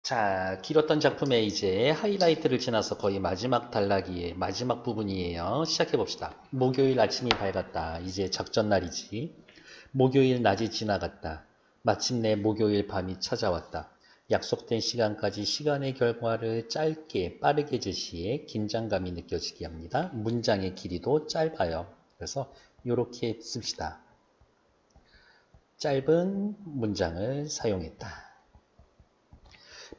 자, 길었던 작품의 이제 하이라이트를 지나서 거의 마지막 단락이에요. 마지막 부분이에요. 시작해 봅시다. 목요일 아침이 밝았다. 이제 작전 날이지. 목요일 낮이 지나갔다. 마침내 목요일 밤이 찾아왔다. 약속된 시간까지 시간의 결과를 짧게 빠르게 제시해 긴장감이 느껴지게 합니다. 문장의 길이도 짧아요. 그래서 이렇게 씁시다. 짧은 문장을 사용했다.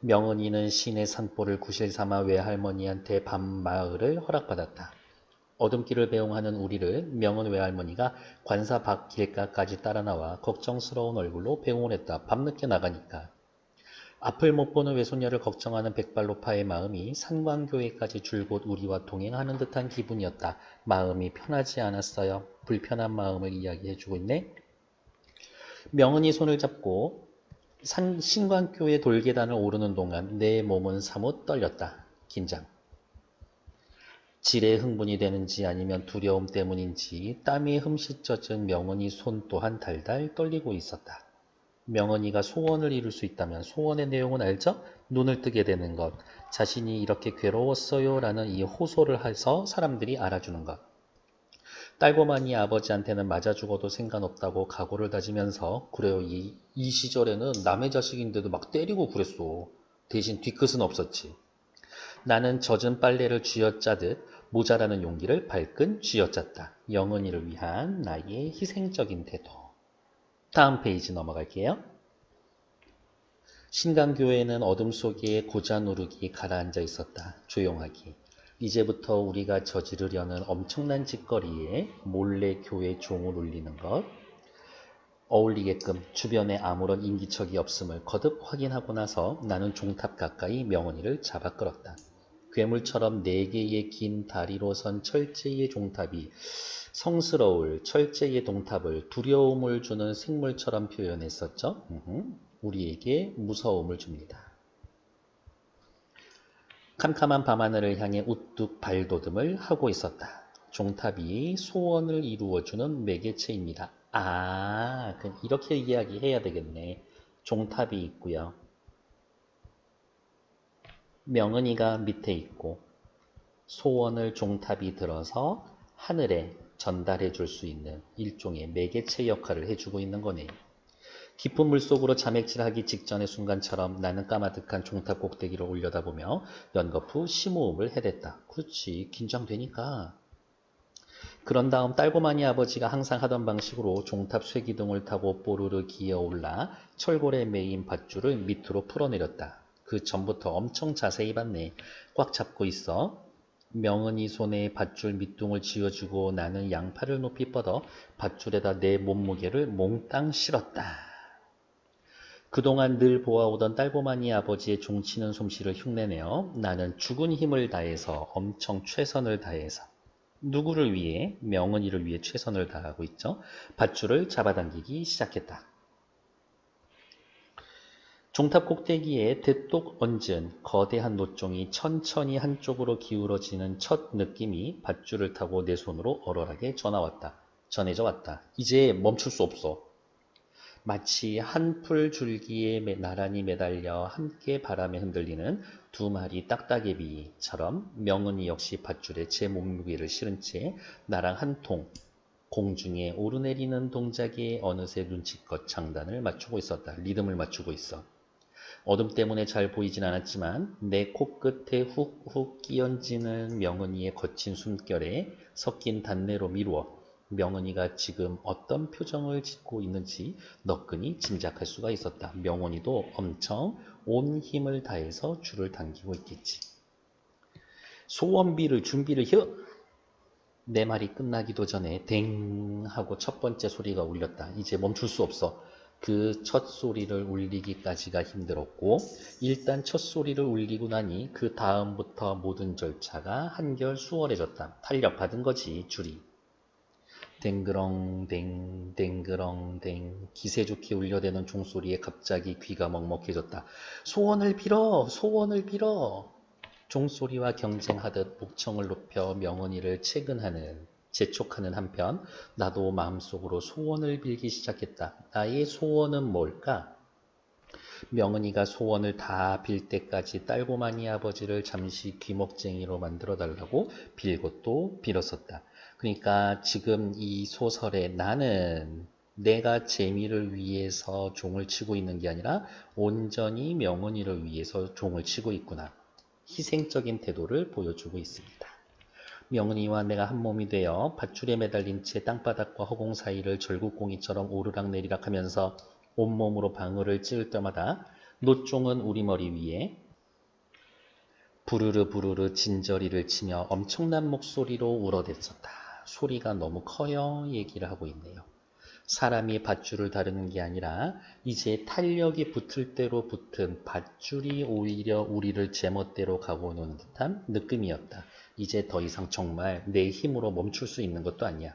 명은이는 시내 산보를 구실 삼아 외할머니한테 밤마을을 허락받았다. 어둠길을 배웅하는 우리를 명은 외할머니가 관사 밖 길가까지 따라 나와 걱정스러운 얼굴로 배웅을 했다. 밤늦게 나가니까. 앞을 못 보는 외손녀를 걱정하는 백발로파의 마음이 산광교회까지 줄곧 우리와 동행하는 듯한 기분이었다. 마음이 편하지 않았어요. 불편한 마음을 이야기해주고 있네. 명은이 손을 잡고 신광교의 돌계단을 오르는 동안 내 몸은 사뭇 떨렸다. 긴장. 지레 흥분이 되는지 아니면 두려움 때문인지 땀이 흠칫 젖은 명은이 손 또한 달달 떨리고 있었다. 명은이가 소원을 이룰 수 있다면 소원의 내용은 알죠? 눈을 뜨게 되는 것, 자신이 이렇게 괴로웠어요 라는 이 호소를 해서 사람들이 알아주는 것. 딸고만이 아버지한테는 맞아 죽어도 상관없다고 각오를 다지면서 그래요. 이 시절에는 남의 자식인데도 막 때리고 그랬어. 대신 뒤끝은 없었지. 나는 젖은 빨래를 쥐어짜듯 모자라는 용기를 발끈 쥐어짰다. 영은이를 위한 나의 희생적인 태도. 다음 페이지 넘어갈게요. 신강교회는 어둠 속에 고자누룩이 가라앉아 있었다. 조용하게. 이제부터 우리가 저지르려는 엄청난 짓거리에 몰래 교회 종을 울리는 것, 어울리게끔 주변에 아무런 인기척이 없음을 거듭 확인하고 나서 나는 종탑 가까이 명언이를 잡아 끌었다. 괴물처럼 4개의 긴 다리로 선 철제의 종탑이 성스러울 철제의 동탑을 두려움을 주는 생물처럼 표현했었죠. 우리에게 무서움을 줍니다. 캄캄한 밤하늘을 향해 우뚝 발돋움을 하고 있었다. 종탑이 소원을 이루어주는 매개체입니다. 그럼 이렇게 이야기해야 되겠네. 종탑이 있고요. 명은이가 밑에 있고 소원을 종탑이 들어서 하늘에 전달해 줄 수 있는 일종의 매개체 역할을 해주고 있는 거네요. 깊은 물속으로 자맥질하기 직전의 순간처럼 나는 까마득한 종탑 꼭대기를 올려다보며 연거푸 심호흡을 해댔다. 그렇지, 긴장되니까. 그런 다음 딸고마니 아버지가 항상 하던 방식으로 종탑 쇠기둥을 타고 뽀르르 기어올라 철골에 매인 밧줄을 밑으로 풀어내렸다. 그 전부터 엄청 자세히 봤네. 꽉 잡고 있어. 명은이 손에 밧줄 밑둥을 쥐어주고 나는 양팔을 높이 뻗어 밧줄에다 내 몸무게를 몽땅 실었다. 그동안 늘 보아오던 딸고마니 아버지의 종치는 솜씨를 흉내내어 나는 죽은 힘을 다해서 엄청 최선을 다해서 누구를 위해? 명은이를 위해 최선을 다하고 있죠. 밧줄을 잡아당기기 시작했다. 종탑 꼭대기에 대똑 얹은 거대한 노종이 천천히 한쪽으로 기울어지는 첫 느낌이 밧줄을 타고 내 손으로 얼얼하게 전해져 왔다. 이제 멈출 수 없어. 마치 한 풀 줄기에 나란히 매달려 함께 바람에 흔들리는 2마리 딱따개비처럼 명은이 역시 밧줄에 제 몸무게를 실은 채 나랑 한 통 공중에 오르내리는 동작에 어느새 눈치껏 장단을 맞추고 있었다. 리듬을 맞추고 있어. 어둠 때문에 잘 보이진 않았지만 내 코끝에 훅훅 끼얹지는 명은이의 거친 숨결에 섞인 단내로 미루어 명은이가 지금 어떤 표정을 짓고 있는지 너끈히 짐작할 수가 있었다. 명은이도 엄청 온 힘을 다해서 줄을 당기고 있겠지. 소원비를 준비를 해! 내 말이 끝나기도 전에 댕 하고 첫 번째 소리가 울렸다. 이제 멈출 수 없어. 그 첫 소리를 울리기까지가 힘들었고 일단 첫 소리를 울리고 나니 그 다음부터 모든 절차가 한결 수월해졌다. 탄력받은 거지, 줄이. 댕그렁댕 댕그렁댕 기세 좋게 울려대는 종소리에 갑자기 귀가 먹먹해졌다. 소원을 빌어! 소원을 빌어! 종소리와 경쟁하듯 목청을 높여 명언이를 재촉하는 한편 나도 마음속으로 소원을 빌기 시작했다. 나의 소원은 뭘까? 명은이가 소원을 다 빌 때까지 딸고마니 아버지를 잠시 귀먹쟁이로 만들어 달라고 빌고 또 빌었었다. 그러니까 지금 이 소설에 나는 내가 재미를 위해서 종을 치고 있는 게 아니라 온전히 명은이를 위해서 종을 치고 있구나. 희생적인 태도를 보여주고 있습니다. 명은이와 내가 한 몸이 되어 밧줄에 매달린 채 땅바닥과 허공 사이를 절구공이처럼 오르락내리락 하면서 온몸으로 방울을 찌을 때마다 노종은 우리 머리 위에 부르르 부르르 진저리를 치며 엄청난 목소리로 울어댔었다. 소리가 너무 커요 얘기를 하고 있네요. 사람이 밧줄을 다루는 게 아니라 이제 탄력이 붙을 대로 붙은 밧줄이 오히려 우리를 제멋대로 가고 오는 듯한 느낌이었다. 이제 더 이상 정말 내 힘으로 멈출 수 있는 것도 아니야.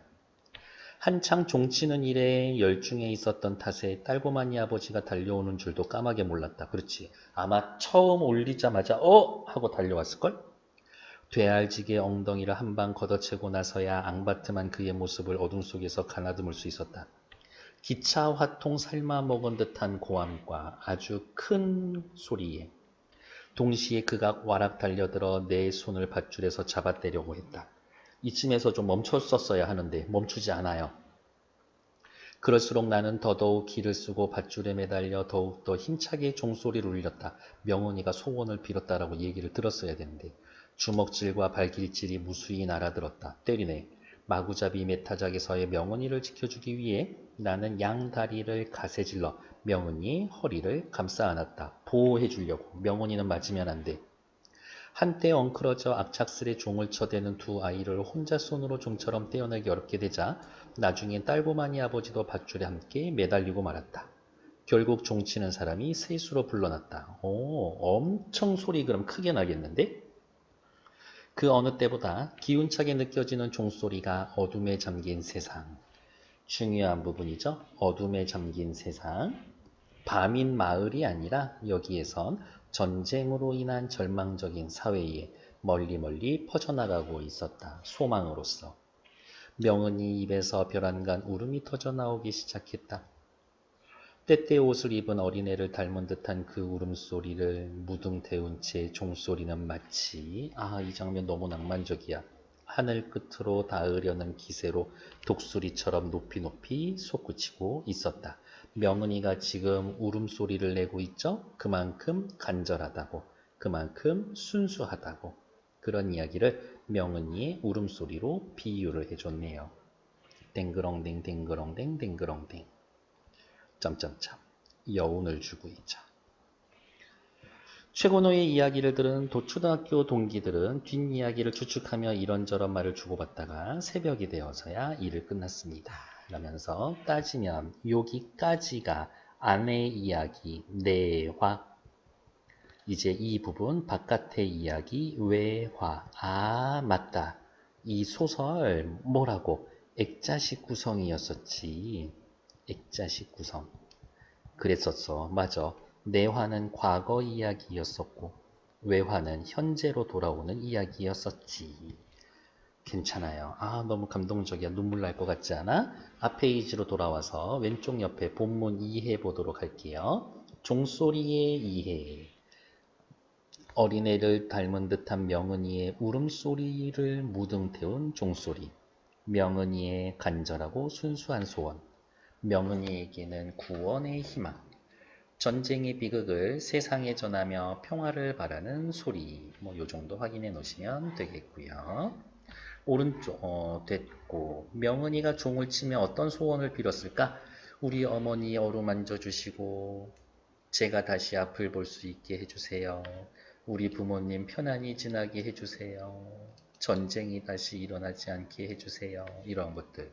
한창 종치는 일에 열중해 있었던 탓에 딸고마니 아버지가 달려오는 줄도 까마게 몰랐다. 그렇지. 아마 처음 올리자마자 하고 달려왔을걸? 되알지게 엉덩이를 한 방 걷어채고 나서야 앙바트만 그의 모습을 어둠 속에서 가다듬을 수 있었다. 기차 화통 삶아 먹은 듯한 고함과 아주 큰 소리에 동시에 그가 와락 달려들어 내 손을 밧줄에서 잡아떼려고 했다. 이쯤에서 좀 멈췄었어야 하는데 멈추지 않아요. 그럴수록 나는 더더욱 기를 쓰고 밧줄에 매달려 더욱더 힘차게 종소리를 울렸다. 명은이가 소원을 빌었다라고 얘기를 들었어야 되는데 주먹질과 발길질이 무수히 날아들었다. 때리네. 마구잡이 메타작에서의 명은이를 지켜주기 위해 나는 양다리를 가세질러 명은이의 허리를 감싸 안았다. 보호해 주려고. 명은이는 맞으면 안 돼. 한때 엉클어져 악착스레 종을 쳐대는 두 아이를 혼자 손으로 좀처럼 떼어내기 어렵게 되자 나중엔 딸고마니 아버지도 밧줄에 함께 매달리고 말았다. 결국 종치는 사람이 셋으로 불러놨다. 엄청 소리 그럼 크게 나겠는데? 그 어느 때보다 기운차게 느껴지는 종소리가 어둠에 잠긴 세상. 중요한 부분이죠. 어둠에 잠긴 세상. 밤인 마을이 아니라 여기에선 전쟁으로 인한 절망적인 사회에 멀리 멀리 퍼져나가고 있었다. 소망으로서. 명은이 입에서 벼랑간 울음이 터져나오기 시작했다. 때때 옷을 입은 어린애를 닮은 듯한 그 울음소리를 무등태운 채 종소리는 마치 이 장면 너무 낭만적이야. 하늘 끝으로 닿으려는 기세로 독수리처럼 높이 높이 솟구치고 있었다. 명은이가 지금 울음소리를 내고 있죠? 그만큼 간절하다고, 그만큼 순수하다고. 그런 이야기를 명은이의 울음소리로 비유를 해줬네요. 댕그렁댕 댕그렁댕 댕그렁댕. 점점점 여운을 주고 있죠. 최고노의 이야기를 들은 초등학교 동기들은 뒷이야기를 추측하며 이런저런 말을 주고받다가 새벽이 되어서야 일을 끝났습니다. 라면서 따지면 여기까지가 안의 이야기 내화. 이제 이 부분 바깥의 이야기 외화. 맞다. 이 소설 뭐라고? 액자식 구성이었었지. 액자식 구성. 그랬었어. 맞아. 내화는 과거 이야기였었고 외화는 현재로 돌아오는 이야기였었지. 괜찮아요. 너무 감동적이야. 눈물 날 것 같지 않아? 앞 페이지로 돌아와서 왼쪽 옆에 본문 이해 보도록 할게요. 종소리의 이해. 어린애를 닮은 듯한 명은이의 울음소리를 무등태운 종소리. 명은이의 간절하고 순수한 소원. 명은이에게는 구원의 희망. 전쟁의 비극을 세상에 전하며 평화를 바라는 소리. 요 정도 확인해 놓으시면 되겠고요. 오른쪽 됐고 명은이가 종을 치며 어떤 소원을 빌었을까? 우리 어머니 어루만져 주시고 제가 다시 앞을 볼 수 있게 해주세요. 우리 부모님 편안히 지나게 해주세요. 전쟁이 다시 일어나지 않게 해주세요. 이런 것들.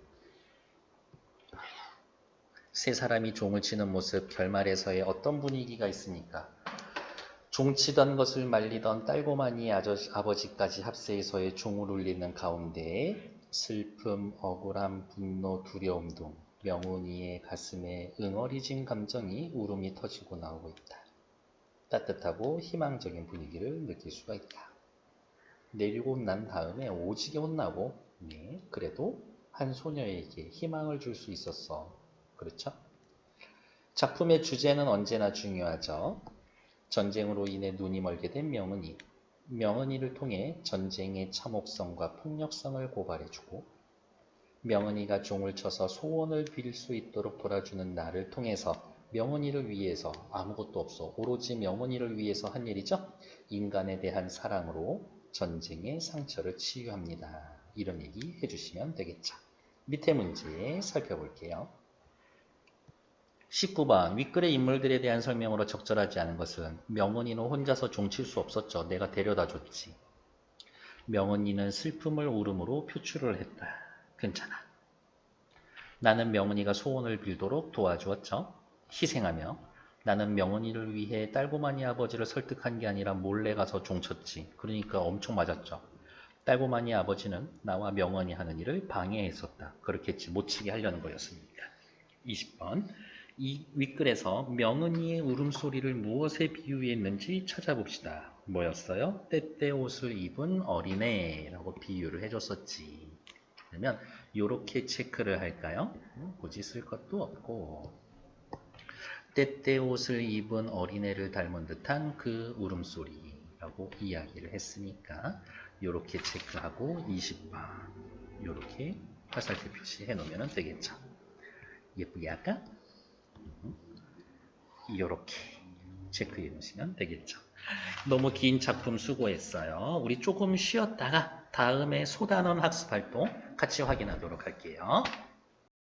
세 사람이 종을 치는 모습 결말에서의 어떤 분위기가 있습니까? 종치던 것을 말리던 딸고마니 아버지까지 합세해서의 종을 울리는 가운데 슬픔, 억울함, 분노, 두려움 등 명은이의 가슴에 응어리진 감정이 울음이 터지고 나오고 있다. 따뜻하고 희망적인 분위기를 느낄 수가 있다. 내리고 난 다음에 오지게 혼나고 그래도 한 소녀에게 희망을 줄 수 있었어. 그렇죠? 작품의 주제는 언제나 중요하죠. 전쟁으로 인해 눈이 멀게 된 명은이. 명은이를 통해 전쟁의 참혹성과 폭력성을 고발해주고 명은이가 종을 쳐서 소원을 빌 수 있도록 돌아주는 나를 통해서 명은이를 위해서 아무것도 없어 오로지 명은이를 위해서 한 일이죠. 인간에 대한 사랑으로 전쟁의 상처를 치유합니다. 이런 얘기 해주시면 되겠죠. 밑에 문제 살펴볼게요. 19번 윗글의 인물들에 대한 설명으로 적절하지 않은 것은 명은이는 혼자서 종칠 수 없었죠. 내가 데려다 줬지. 명은이는 슬픔을 울음으로 표출을 했다. 괜찮아. 나는 명은이가 소원을 빌도록 도와주었죠. 희생하며 나는 명은이를 위해 딸고마니 아버지를 설득한 게 아니라 몰래 가서 종쳤지. 그러니까 엄청 맞았죠. 딸고마니 아버지는 나와 명은이 하는 일을 방해했었다. 그렇겠지. 못 치게 하려는 거였으니까. 20번 이 윗글에서 명은이의 울음소리를 무엇에 비유했는지 찾아봅시다. 뭐였어요? 때때 옷을 입은 어린애라고 비유를 해줬었지. 그러면 이렇게 체크를 할까요? 굳이 쓸 것도 없고 때때 옷을 입은 어린애를 닮은 듯한 그 울음소리라고 이야기를 했으니까 이렇게 체크하고 20번 이렇게 화살표 표시해 놓으면 되겠죠. 예쁘게 할까? 이렇게 체크해 놓으시면 되겠죠. 너무 긴 작품 수고했어요. 우리 조금 쉬었다가 다음에 소단원 학습 활동 같이 확인하도록 할게요.